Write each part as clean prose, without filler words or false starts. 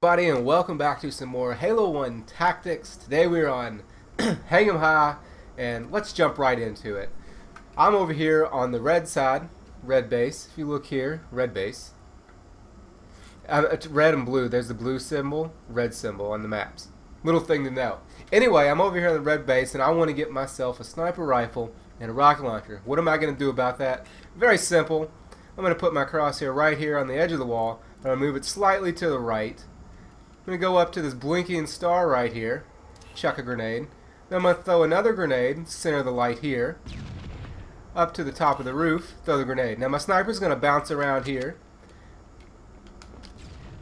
Buddy, and welcome back to some more Halo 1 Tactics. Today we're on Hang 'em High, and let's jump right into it. I'm over here on the red side, red base. If you look here, red base. It's red and blue. There's the blue symbol, red symbol on the maps. Little thing to know. Anyway, I'm over here on the red base, and I want to get myself a sniper rifle and a rocket launcher. What am I going to do about that? Very simple. I'm going to put my crosshair right here on the edge of the wall. I'm going to move it slightly to the right. I'm going to go up to this blinking star right here, chuck a grenade. Then I'm going to throw another grenade, center the light here, up to the top of the roof, throw the grenade. Now my sniper's going to bounce around here.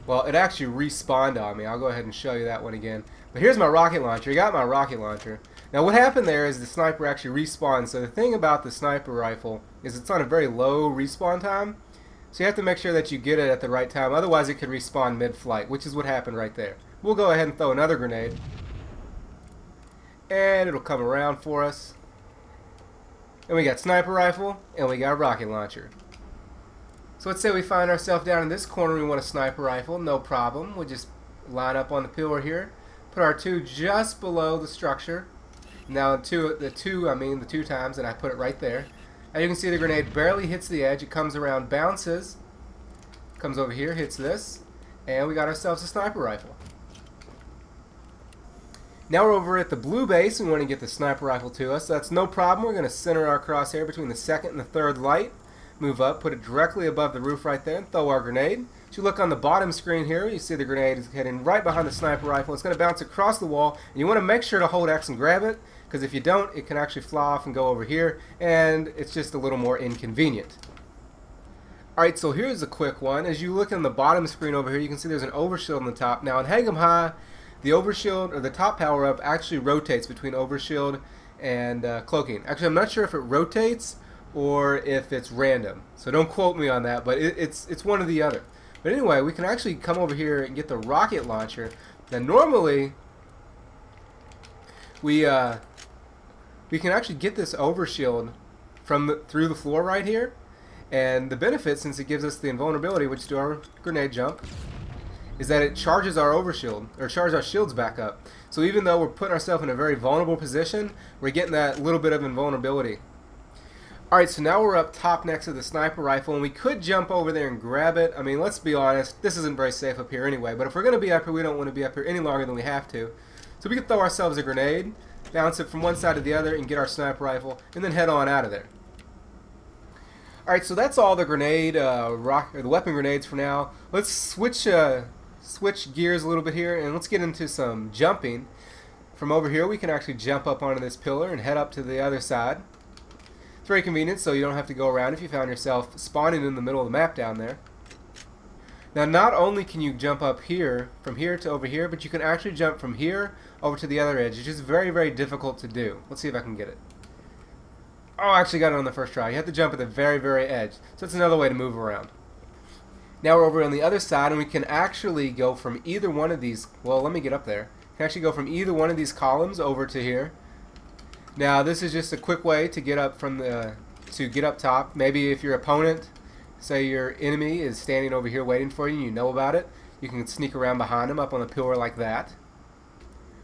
Well, it actually respawned on me. I'll go ahead and show you that one again. But here's my rocket launcher. You got my rocket launcher. Now what happened there is the sniper actually respawned. So the thing about the sniper rifle is it's on a very low respawn time. So you have to make sure that you get it at the right time. Otherwise it could respawn mid-flight, which is what happened right there. We'll go ahead and throw another grenade. And it'll come around for us. And we got sniper rifle, and we got rocket launcher. So let's say we find ourselves down in this corner, we want a sniper rifle, no problem. We'll just line up on the pillar here. Put our two just below the structure. Now the two times, and I put it right there. Now you can see the grenade barely hits the edge. It comes around, bounces, comes over here, hits this, and we got ourselves a sniper rifle. Now we're over at the blue base. We want to get the sniper rifle to us. So that's no problem. We're going to center our crosshair between the second and the third light. Move up, put it directly above the roof right there, and throw our grenade. If you look on the bottom screen here, you see the grenade is heading right behind the sniper rifle. It's going to bounce across the wall, and you want to make sure to hold X and grab it, because if you don't, it can actually fly off and go over here, and it's just a little more inconvenient. Alright, so here's a quick one. As you look on the bottom screen over here, you can see there's an overshield on the top. Now in Hang 'em High, the overshield, or the top power-up, actually rotates between overshield and cloaking. Actually, I'm not sure if it rotates or if it's random, so don't quote me on that, but it's one or the other. But anyway, we can actually come over here and get the rocket launcher. Now normally we can actually get this overshield from through the floor right here, and the benefit, since it gives us the invulnerability, which do our grenade jump, is that it charges our overshield, or charges our shields back up. So even though we're putting ourselves in a very vulnerable position, we're getting that little bit of invulnerability. Alright, so now we're up top next to the sniper rifle, and we could jump over there and grab it. I mean, let's be honest, this isn't very safe up here anyway, but if we're going to be up here, we don't want to be up here any longer than we have to. So we can throw ourselves a grenade, bounce it from one side to the other, and get our sniper rifle, and then head on out of there. Alright, so that's all the grenade, the weapon grenades for now. Let's switch gears a little bit here, and let's get into some jumping. From over here, we can actually jump up onto this pillar and head up to the other side. It's very convenient, so you don't have to go around if you found yourself spawning in the middle of the map down there. Now, not only can you jump up here, from here to over here, but you can actually jump from here over to the other edge, which is very, very difficult to do. Let's see if I can get it. Oh, I actually got it on the first try. You have to jump at the very, very edge. So that's another way to move around. Now we're over on the other side, and we can actually go from either one of these. Well, let me get up there. We can actually go from either one of these columns over to here. Now this is just a quick way to get up get up top. Maybe if your opponent, say your enemy, is standing over here waiting for you, and you know about it, you can sneak around behind them up on the pillar like that.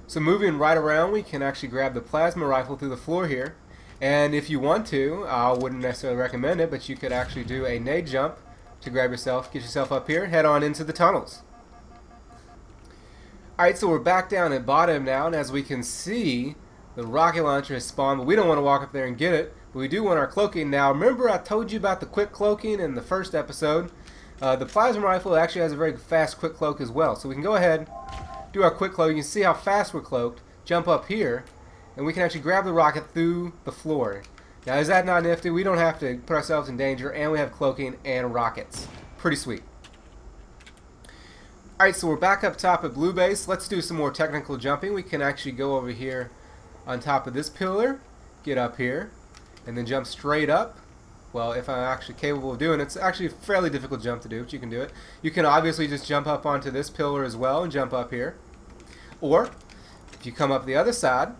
So moving right around, we can actually grab the plasma rifle through the floor here, and if you want to, I wouldn't necessarily recommend it, but you could actually do a nade jump to grab yourself, get yourself up here, head on into the tunnels. Alright, so we're back down at bottom now, and as we can see, the rocket launcher has spawned, but we don't want to walk up there and get it, but we do want our cloaking. Now remember I told you about the quick cloaking in the first episode. The plasma rifle actually has a very fast quick cloak as well, so we can go ahead, do our quick cloak. You can see how fast we're cloaked, jump up here, and we can actually grab the rocket through the floor. Now is that not nifty? We don't have to put ourselves in danger, and we have cloaking and rockets. Pretty sweet. Alright, so we're back up top at blue base. Let's do some more technical jumping. We can actually go over here on top of this pillar, get up here, and then jump straight up. Well, if I'm actually capable of doing it, it's actually a fairly difficult jump to do, but you can do it. You can obviously just jump up onto this pillar as well and jump up here. Or, if you come up the other side,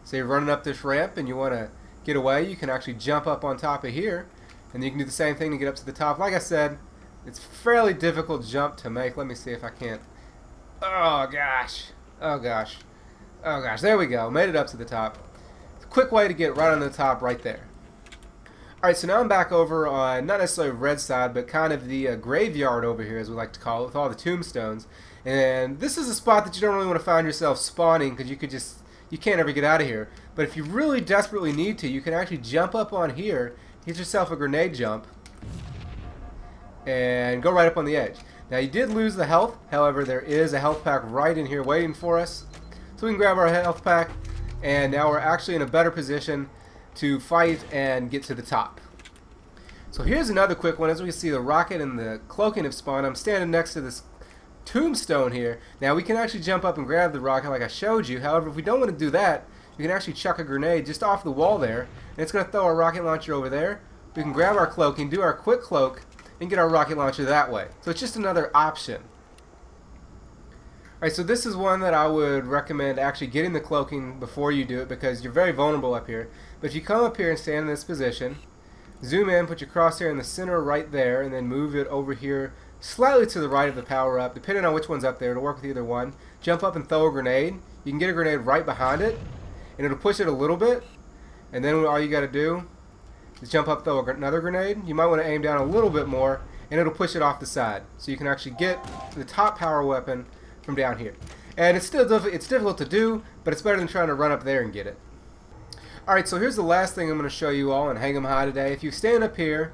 say you're running up this ramp and you want to get away, you can actually jump up on top of here, and you can do the same thing to get up to the top. Like I said, it's a fairly difficult jump to make. Let me see if I can't Oh gosh. Oh gosh. Oh gosh. There we go. Made it up to the top. Quick way to get right on the top right there. Alright, so now I'm back over on, not necessarily red side, but kind of the graveyard over here, as we like to call it, with all the tombstones. And this is a spot that you don't really want to find yourself spawning, because you can't ever get out of here. But if you really desperately need to, you can actually jump up on here, get yourself a grenade jump, and go right up on the edge. Now you did lose the health, however there is a health pack right in here waiting for us. So we can grab our health pack, and now we're actually in a better position to fight and get to the top. So here's another quick one. As we can see, the rocket and the cloaking have spawned. I'm standing next to this tombstone here. Now we can actually jump up and grab the rocket like I showed you. However, if we don't want to do that, we can actually chuck a grenade just off the wall there, and it's going to throw our rocket launcher over there. We can grab our cloaking, do our quick cloak, and get our rocket launcher that way. So it's just another option. Alright, so this is one that I would recommend actually getting the cloaking before you do it, because you're very vulnerable up here. But if you come up here and stand in this position, zoom in, put your crosshair in the center right there, and then move it over here slightly to the right of the power up, depending on which one's up there. It'll work with either one. Jump up and throw a grenade. You can get a grenade right behind it, and it'll push it a little bit, and then all you got to do is jump up, throw another grenade. You might want to aim down a little bit more, and it'll push it off the side, so you can actually get the top power weapon from down here. And it's difficult to do, but it's better than trying to run up there and get it. Alright, so here's the last thing I'm going to show you all in Hang 'em High today. If you stand up here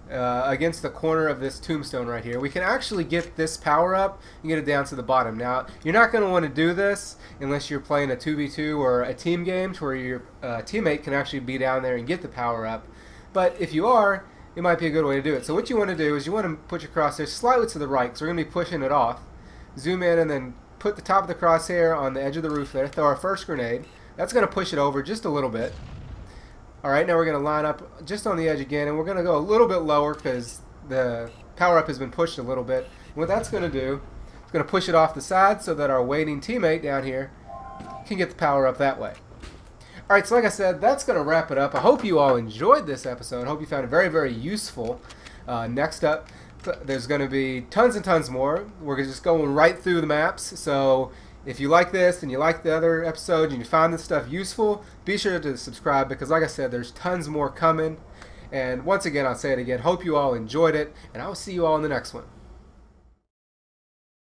against the corner of this tombstone right here, we can actually get this power up and get it down to the bottom. Now, you're not going to want to do this unless you're playing a 2v2 or a team game to where your teammate can actually be down there and get the power up. But if you are, it might be a good way to do it. So what you want to do is you want to put your crosshair slightly to the right, because we're going to be pushing it off. Zoom in and then put the top of the crosshair on the edge of the roof there. Throw our first grenade. That's going to push it over just a little bit. Alright, now we're going to line up just on the edge again, and we're going to go a little bit lower because the power up has been pushed a little bit. And what that's going to do, it's going to push it off the side so that our waiting teammate down here can get the power up that way. Alright, so like I said, that's going to wrap it up. I hope you all enjoyed this episode. I hope you found it very, very useful. Next up, there's going to be tons and tons more. We're just going right through the maps. So if you like this and you like the other episodes and you find this stuff useful, be sure to subscribe, because like I said, there's tons more coming. And once again, I'll say it again, hope you all enjoyed it, and I will see you all in the next one.